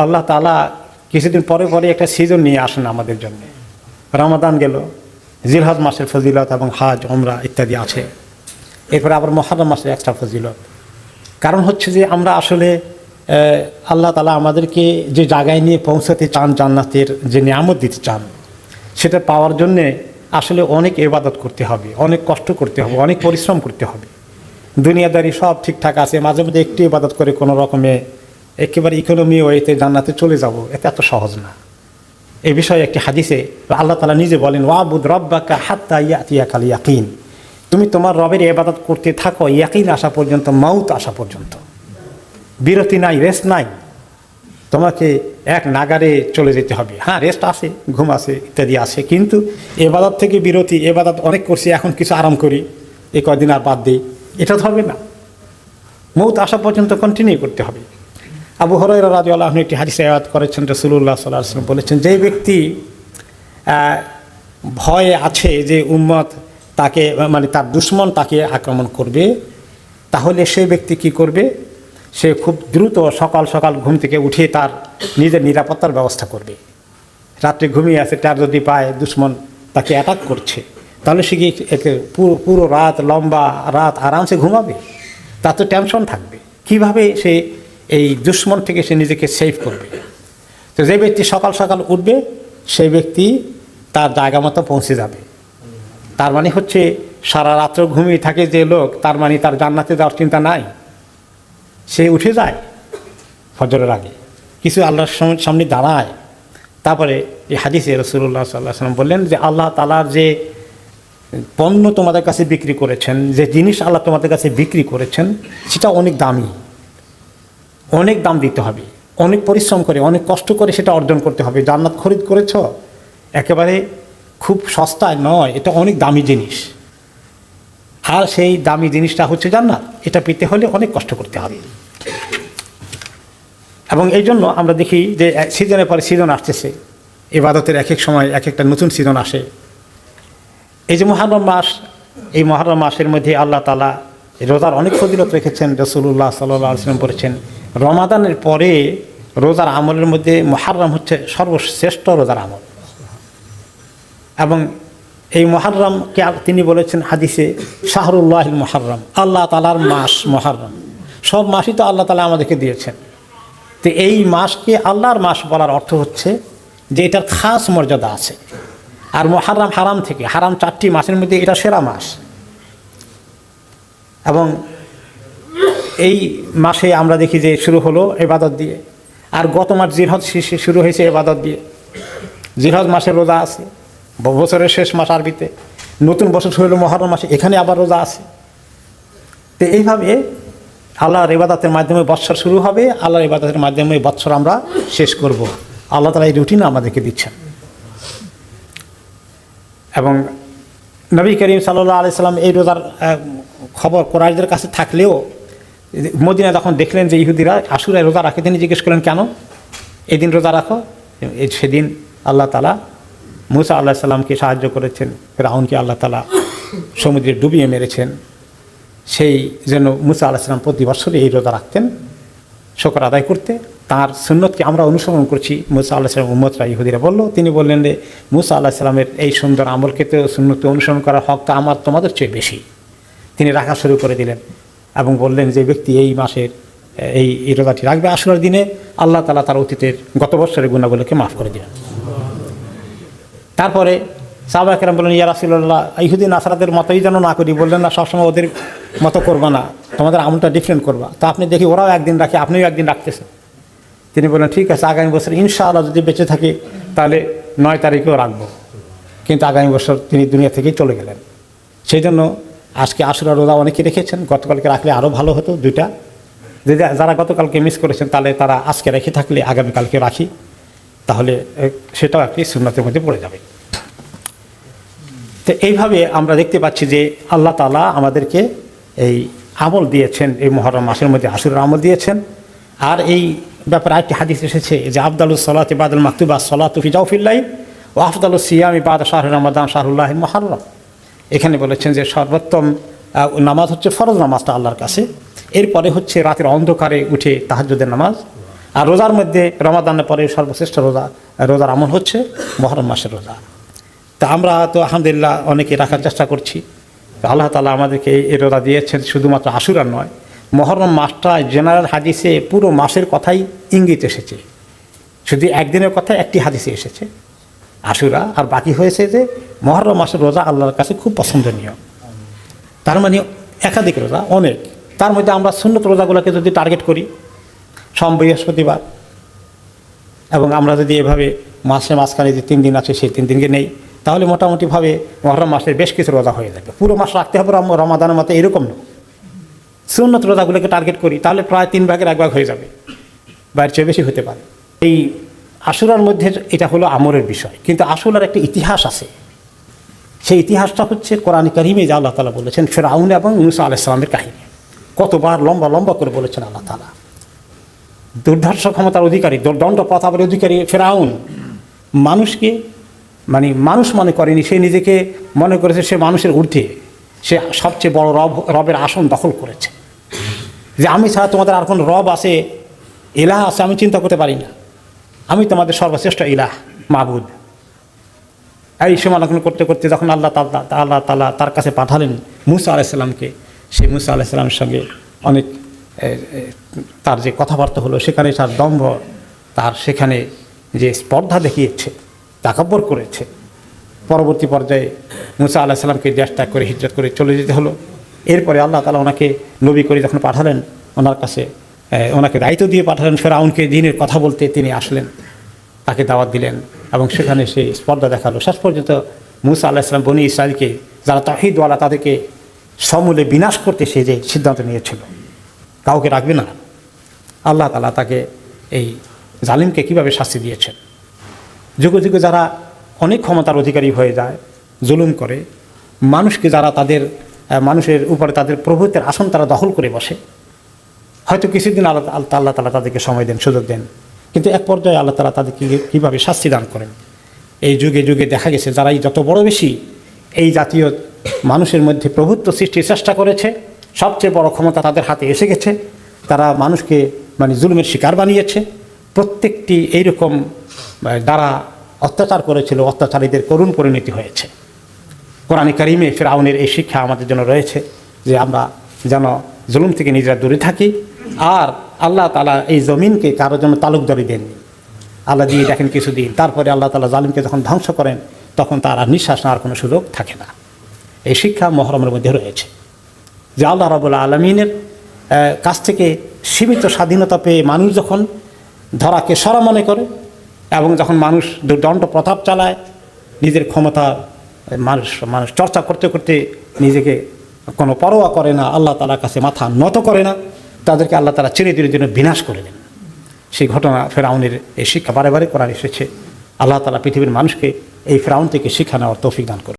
আল্লাহ তাআলা কিছুদিন পরে পরে একটা সিজন নিয়ে আসেন আমাদের জন্য। রমাদান গেল, জিলহজ মাসের ফজিলত এবং হাজ ওমরা ইত্যাদি আছে। এরপরে আবার মুহররম মাসের এক্সট্রা ফজিলত। কারণ হচ্ছে যে আমরা আসলে আল্লাহ তাআলা আমাদেরকে যে জায়গায় নিয়ে পৌঁছাতে চান, জান্নাতের যে নিয়ামত দিতে চান, সেটা পাওয়ার জন্যে আসলে অনেক ইবাদত করতে হবে, অনেক কষ্ট করতে হবে, অনেক পরিশ্রম করতে হবে। দুনিয়াদারি সব ঠিকঠাক আছে, মাঝে মধ্যে একটু ইবাদত করে কোনো রকমে একেবারে ইকোনমি ওয়েতে জান্নাতে চলে যাব, এটা এত সহজ না। এই বিষয়ে একটি হাদিসে আল্লাহ তাআলা নিজে বলেন, ওয়াবুদ রব্বাকা হাত্তা ইয়াতিয়াকাল ইয়াকিন, তুমি তোমার রবের ইবাদত করতে থাকো ইয়াকিন আসা পর্যন্ত, মাউত আসা পর্যন্ত। বিরতি নাই, রেস্ট নাই, তোমাকে এক নাগারে চলে যেতে হবে। হ্যাঁ, রেস্ট আছে, ঘুম আছে, ইত্যাদি আছে, কিন্তু ইবাদত থেকে বিরতি, ইবাদত অনেক করছি এখন কিছু আরাম করি, এই কয়দিন আর বাদ দিই, এটা তো হবে না। মৌত আসা পর্যন্ত কন্টিনিউ করতে হবে। আবু হুরায়রা রাদিয়াল্লাহু আনহু একটি হাদিসে রিওয়ায়াত করেছেন, রাসূলুল্লাহ সাল্লাল্লাহু আলাইহি ওয়াসাল্লাম বলেছেন, যে ব্যক্তি ভয়ে আছে যে উম্মত তাকে, মানে তার দুশমন তাকে আক্রমণ করবে, তাহলে সেই ব্যক্তি কি করবে? সে খুব দ্রুত সকাল সকাল ঘুম থেকে উঠে তার নিজের নিরাপত্তার ব্যবস্থা করবে। রাত্রে ঘুমিয়ে আছে, তার যদি পায় দুশমন তাকে অ্যাটাক করছে, তাহলে সে কি পুরো রাত, লম্বা রাত আরামসে ঘুমাবে? তার তো টেনশন থাকবে, কিভাবে সে এই দুশমন থেকে সে নিজেকে সেভ করবে। তো যে ব্যক্তি সকাল সকাল উঠবে, সেই ব্যক্তি তার জায়গা মতো পৌঁছে যাবে। তার মানে হচ্ছে সারা রাত্র ঘুমিয়ে থাকে যে লোক, তার মানে তার জান্নাতে যাওয়ার চিন্তা নাই, সে উঠে যায় ফজরের আগে, কিছু আল্লাহর সামনে দাঁড়ায়। তারপরে এই হাদিসে রাসূলুল্লাহ সাল্লাল্লাহু আলাইহি ওয়াসাল্লাম বললেন যে আল্লাহ তাআলার যে পণ্য তোমাদের কাছে বিক্রি করেছেন, যে জিনিস আল্লাহ তোমাদের কাছে বিক্রি করেছেন, সেটা অনেক দামি, অনেক দাম দিতে হবে, অনেক পরিশ্রম করে, অনেক কষ্ট করে সেটা অর্জন করতে হবে। জান্নাত খরিদ করেছ, একেবারে খুব সস্তায় নয়, এটা অনেক দামি জিনিস। আর সেই দামি জিনিসটা হচ্ছে জান্নাত, এটা পেতে হলে অনেক কষ্ট করতে হবে। এবং এই জন্য আমরা দেখি যে সিজনের পরে সিজন আসতেছে, ইবাদতের এক এক সময় এক একটা নতুন সিজন আসে। এই যে মুহররম মাস, এই মুহররম মাসের মধ্যে আল্লাহ তাআলা রোজার অনেক ফজিলত রেখেছেন। রাসূলুল্লাহ সাল্লাল্লাহু আলাইহি ওয়াসাল্লাম বলেছেন, রমাদানের পরে রোজার আমলের মধ্যে মুহররম হচ্ছে সর্বশ্রেষ্ঠ রোজার আমল। এবং এই মুহররমকে তিনি বলেছেন হাদিসে, শাহরুল্লাহিল মুহররম, আল্লাহ তাআলার মাস মুহররম। সব মাসই তো আল্লাহ তাআলা আমাদেরকে দিয়েছেন, তো এই মাসকে আল্লাহর মাস বলার অর্থ হচ্ছে যে এটার খাস মর্যাদা আছে। আর মুহররম হারাম থেকে, হারাম 4টি মাসের মধ্যে এটা সেরা মাস। এবং এই মাসে আমরা দেখি যে শুরু হলো ইবাদত দিয়ে, আর গত মাস জিলহজ শুরু হয়েছে ইবাদত দিয়ে। জিলহজ মাসে রোজা আছে, বছরের শেষ মাস আরবিতে, নতুন বছর শুরু হলো মুহররম মাসে, এখানে আবার রোজা আছে। তো এইভাবে আল্লাহর ইবাদতের মাধ্যমে বৎসর শুরু হবে, আল্লাহর ইবাদতের মাধ্যমে বৎসর আমরা শেষ করব। আল্লাহ তাআলা এই রুটিন আমাদেরকে দিচ্ছেন। এবং নবী করিম সাল্লাল্লাহু আলাইহি সাল্লাম এই রোজার খবর কুরাইশদের কাছে থাকলেও মদিনায় যখন দেখলেন যে ইহুদিরা আশুরায় রোজা রাখে, তিনি জিজ্ঞেস করলেন, কেন এই দিন রোজা রাখো? সেদিন আল্লাহ তাআলা মুসা আলাইহিস সালামকে সাহায্য করেছেন, ফিরআউনকে আল্লাহ তাআলা সমুদ্রে ডুবিয়ে মেরেছেন। সেই জন্য মুসা আলাইহিস সালাম প্রতি বছরই এই রোজা রাখতেন শুকর আদায় করতে। তার সুন্নতকে আমরা অনুসরণ করছি। মুসা আলাইহিস সালাম উম্মতরা, ইহুদিরা বলল, তিনি বললেন যে মুসা আলাইহিস সালামের এই সুন্দর আমলকে তো, সুন্নতকে অনুসরণ করার হকটা আমার তোমাদের চেয়ে বেশি। তিনি রাখা শুরু করে দিলেন এবং বললেন যে ব্যক্তি এই মাসের এই রোজাটি রাখবে, আশুরার দিনে আল্লাহ তাআলা তার অতীতের গত বছরের গুনাহগুলোকে মাফ করে দিলেন। তারপরে সাহাবা কেরাম বললেন, ইয়া রাসূলুল্লাহ, ইহুদি নাসারাদের মতোই যেন না করি। বললেন, না, সবসময় ওদের মতো করবা না, তোমাদের আমলটা ডিফারেন্ট করবা। তা আপনি দেখি ওরাও একদিন রাখে, আপনিও একদিন রাখতেছেন। তিনি বললেন, ঠিক আছে, আগামী বছর ইনশাআল্লাহ যদি বেঁচে থাকি তাহলে 9 তারিখেও রাখবো। কিন্তু আগামী বছর তিনি দুনিয়া থেকেই চলে গেলেন। সেই জন্য আজকে আশুরা রোজা অনেকে রেখেছেন, গতকালকে রাখলে আরও ভালো হতো 2টা। যারা গতকালকে মিস করেছেন তাহলে তারা আজকে রেখে থাকলে আগামীকালকে রাখি, তাহলে সেটাও একটি সুন্নতের মধ্যে পড়ে যাবে। তো এইভাবে আমরা দেখতে পাচ্ছি যে আল্লাহ তাআলা আমাদেরকে এই আমল দিয়েছেন, এই মুহররম মাসের মধ্যে আশুরার আমল দিয়েছেন। আর এই ব্যাপারে আরেকটি হাদিস এসেছে যে আফদালুস সালাতি বাদাল মাকতুবা সালাতু ফি জাওফিল লাইল ওয়া আফদালুস সিয়ামি বাদা শাহরি রমাদান শাহরুল্লাহিল মুহররম। এখানে বলেছেন যে সর্বোত্তম নামাজ হচ্ছে ফরজ নামাজটা আল্লাহর কাছে, এরপরে হচ্ছে রাতের অন্ধকারে উঠে তাহাজ্জুদের নামাজ, আর রোজার মধ্যে রমাদানের পরে সর্বশ্রেষ্ঠ রোজার আমল হচ্ছে মুহররম মাসের রোজা। তা আমরা তো আলহামদুলিল্লাহ অনেকে রাখার চেষ্টা করছি। আল্লাহ তাআলা আমাদেরকে এই রোজা দিয়েছেন, শুধুমাত্র আশুরার নয়, মুহররম মাসটা জেনারেল হাদিসে পুরো মাসের কথাই ইঙ্গিত এসেছে, শুধু একদিনের কথা একটি হাদিসে এসেছে আশুরা, আর বাকি হয়েছে যে মুহররম মাসের রোজা আল্লাহর কাছে খুব পছন্দনীয়। তার মানে একাধিক রোজা অনেক, তার মধ্যে আমরা সুন্নত রোজাগুলোকে যদি টার্গেট করি সোম বৃহস্পতিবার, এবং আমরা যদি এভাবে মাঝখানে যে 3 দিন আছে সেই 3 দিনকে নেই, তাহলে মোটামুটিভাবে মুহররম মাসের বেশ কিছু রোজা হয়ে যাবে। পুরো মাস রাখতে হবে রমাদানের মতো এরকম না, সুন্নত রোজাগুলোকে টার্গেট করি তাহলে প্রায় 3 ভাগের 1 ভাগ হয়ে যাবে, বাইরের চেয়ে বেশি হতে পারে। এই আশুরার মধ্যে এটা হলো আমলের বিষয়, কিন্তু আশুরার একটা ইতিহাস আছে। সেই ইতিহাসটা হচ্ছে কোরআন কারীমে যা আল্লাহ তাআলা বলেছেন ফিরআউন এবং মূসা আলাইহিস সালামের কাহিনী, কতবার লম্বা লম্বা করে বলেছেন আল্লাহ তাআলা। দুর্ধর্ষ ক্ষমতার অধিকারী, দণ্ড প্রতাপের অধিকারী ফিরআউন মানুষকে মানুষ মনে করেনি, সে নিজেকে মনে করেছে সে মানুষের ঊর্ধ্বে, সে সবচেয়ে বড় রবের আসন দখল করেছে, যে আমি ছাড়া তোমাদের আর কোনো রব আছে, ইলাহ আছে আমি চিন্তা করতে পারি না, আমি তোমাদের সর্বশ্রেষ্ঠ ইলাহ মাবুদ। এই সমালোচনা করতে করতে যখন আল্লাহ তাআলা তার কাছে পাঠালেন মূসা আলাইহিস সালামকে, সেই মূসা আলাইহিস সালামের সঙ্গে অনেক তার যে কথাবার্তা হলো, সেখানে তার দম্ভ, তার সেখানে যে স্পর্ধা দেখিয়েছে, তাকাব্বর করেছে, পরবর্তী পর্যায়ে মূসা আলাইহিস সালামকে দেশ ত্যাগ করে হিজরত করে চলে যেতে হলো। এরপরে আল্লাহ তাআলা ওনাকে নবী করে যখন পাঠালেন, ওনার কাছে ওনাকে দায়িত্ব দিয়ে পাঠালেন ফেরাউনকে দ্বীনের কথা বলতে, তিনি আসলেন, তাকে দাওয়াত দিলেন এবং সেখানে সে স্পর্ধা দেখালো। শেষ পর্যন্ত মূসা আলাইহিস সালাম বনী ইসরাঈলকে, যারা তাওহীদওয়ালা, তাদেরকে সমূলে বিনাশ করতে সে যে সিদ্ধান্ত নিয়েছিল, কাউকে রাখবে না, আল্লাহ তাআলা তাকে এই জালিমকে কীভাবে শাস্তি দিয়েছেন। যুগে যুগে যারা অনেক ক্ষমতার অধিকারী হয়ে যায়, জুলুম করে, মানুষকে যারা মানুষের উপরে তাদের প্রভুত্বের আসন তারা দখল করে বসে, হয়তো কিছুদিন আল্লাহ তাআলা তাদেরকে সময় দেন, সুযোগ দেন, কিন্তু এক পর্যায়ে আল্লাহ তাআলা তাদেরকে কীভাবে শাস্তি দান করেন। এই যুগে যুগে দেখা গেছে যারাই যত বড় বেশি এই জাতীয় মানুষের মধ্যে প্রভুত্ব সৃষ্টির চেষ্টা করেছে, সবচেয়ে বড় ক্ষমতা তাদের হাতে এসে গেছে, তারা মানুষকে জুলুমের শিকার বানিয়েছে। প্রত্যেকটি এইরকম দ্বারা অত্যাচার করেছিল, অত্যাচারীদের করুণ পরিণতি হয়েছে। কোরআন কারীমে ফিরআউনের এই শিক্ষা আমাদের জন্য রয়েছে যে আমরা যেন জুলুম থেকে নিজেরা দূরে থাকি। আর আল্লাহ তাআলা এই জমিনকে কারোর জন্য তালুকদারি দেননি, আল্লাহ দিয়ে দেখেন কিছুদিন, তারপরে আল্লাহ তাআলা জালিমকে যখন ধ্বংস করেন তখন তার আর নিঃশ্বাস নেওয়ার কোনো সুযোগ থাকে না। এই শিক্ষা মুহররমের মধ্যে রয়েছে যে আল্লাহ রাব্বুল আলামিনের কাছ থেকে সীমিত স্বাধীনতা পেয়ে মানুষ যখন ধরাকে সরা মনে করে এবং যখন মানুষ দণ্ড প্রতাপ চালায়, নিজের ক্ষমতা মানুষ চর্চা করতে করতে নিজেকে কোনো পরোয়া করে না, আল্লাহ তাআলার কাছে মাথা নত করে না, তাদেরকে আল্লাহ তাআলা চিরদিনের জন্য বিনাশ করে দেন। সেই ঘটনা ফেরাউনের এই শিক্ষা বারে বারে কোরআনে এসেছে। আল্লাহ তাআলা পৃথিবীর মানুষকে এই ফেরাউন থেকে শিক্ষা নেওয়ার তৌফিক দান করে।